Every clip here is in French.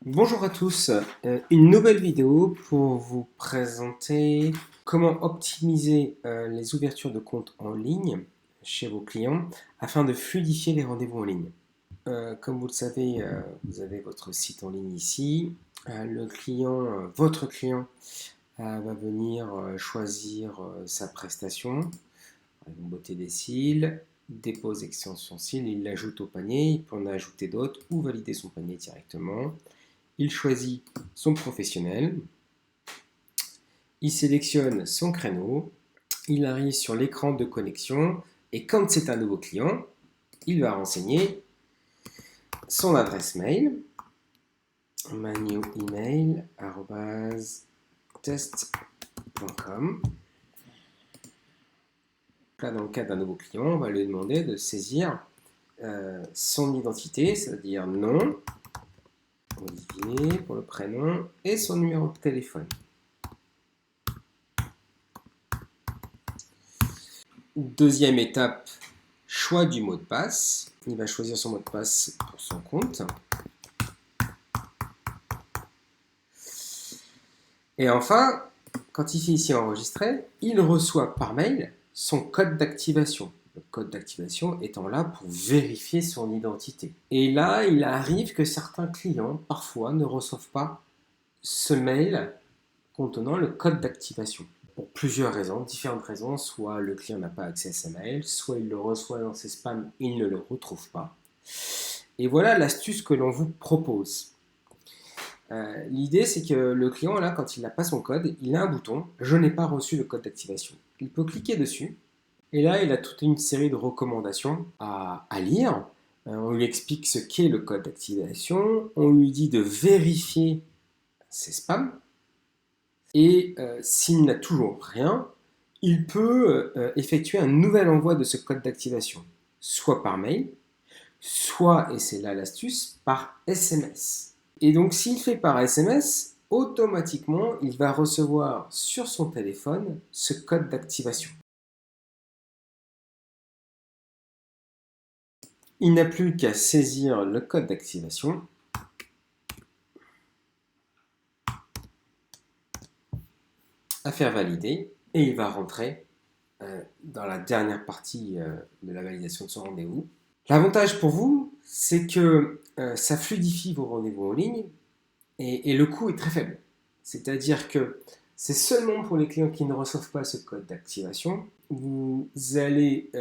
Bonjour à tous, une nouvelle vidéo pour vous présenter comment optimiser les ouvertures de comptes en ligne chez vos clients afin de fluidifier les rendez-vous en ligne. Comme vous le savez, vous avez votre site en ligne ici. Votre client va venir choisir sa prestation, par exemple beauté des cils, dépose extension cils, il l'ajoute au panier, il peut en ajouter d'autres ou valider son panier directement. Il choisit son professionnel, il sélectionne son créneau, il arrive sur l'écran de connexion et quand c'est un nouveau client, il va renseigner son adresse mail, manewemail@test.com. Là, dans le cas d'un nouveau client, on va lui demander de saisir son identité, c'est-à-dire nom, Olivier pour le prénom, et son numéro de téléphone. Deuxième étape, choix du mot de passe. Il va choisir son mot de passe pour son compte. Et enfin, quand il fait ici enregistrer, il reçoit par mail son code d'activation. Le code d'activation étant là pour vérifier son identité. Et là, il arrive que certains clients, parfois, ne reçoivent pas ce mail contenant le code d'activation. Pour plusieurs raisons, différentes raisons, soit le client n'a pas accès à ses mails, soit il le reçoit dans ses spams, il ne le retrouve pas. Et voilà l'astuce que l'on vous propose. L'idée, c'est que le client, là, quand il n'a pas son code, il a un bouton « Je n'ai pas reçu le code d'activation ». Il peut cliquer dessus, et là, il a toute une série de recommandations à lire. On lui explique ce qu'est le code d'activation, on lui dit de vérifier ses spams, et s'il n'a toujours rien, il peut effectuer un nouvel envoi de ce code d'activation, soit par mail, soit, et c'est là l'astuce, par SMS. Et donc s'il fait par SMS, automatiquement, il va recevoir sur son téléphone ce code d'activation. Il n'a plus qu'à saisir le code d'activation, à faire valider, et il va rentrer dans la dernière partie de la validation de son rendez-vous. L'avantage pour vous, c'est que ça fluidifie vos rendez-vous en ligne et le coût est très faible. C'est-à-dire que c'est seulement pour les clients qui ne reçoivent pas ce code d'activation, vous allez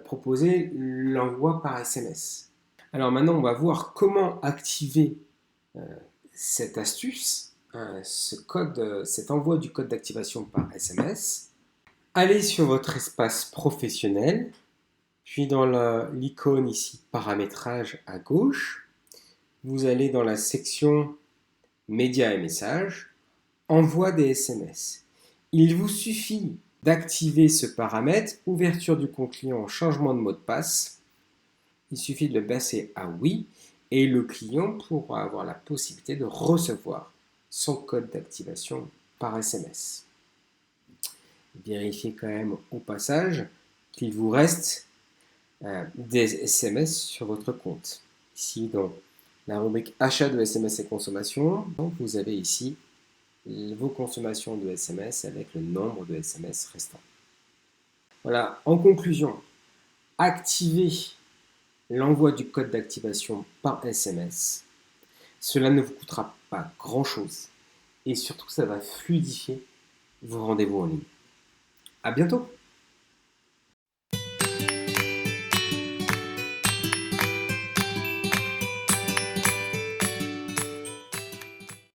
proposer l'envoi par SMS. Alors maintenant, on va voir comment activer cette astuce, cet envoi du code d'activation par SMS. Allez sur votre espace professionnel, puis dans l'icône ici paramétrage à gauche, vous allez dans la section médias et messages, envoi des SMS. Il vous suffit d'activer ce paramètre, ouverture du compte client, changement de mot de passe. Il suffit de le passer à oui et le client pourra avoir la possibilité de recevoir son code d'activation par SMS. Vérifiez quand même au passage qu'il vous reste des SMS sur votre compte. Ici, dans la rubrique achat de SMS et consommation, donc vous avez ici vos consommations de SMS avec le nombre de SMS restants. Voilà, en conclusion, activez l'envoi du code d'activation par SMS. Cela ne vous coûtera pas grand-chose et surtout ça va fluidifier vos rendez-vous en ligne. À bientôt!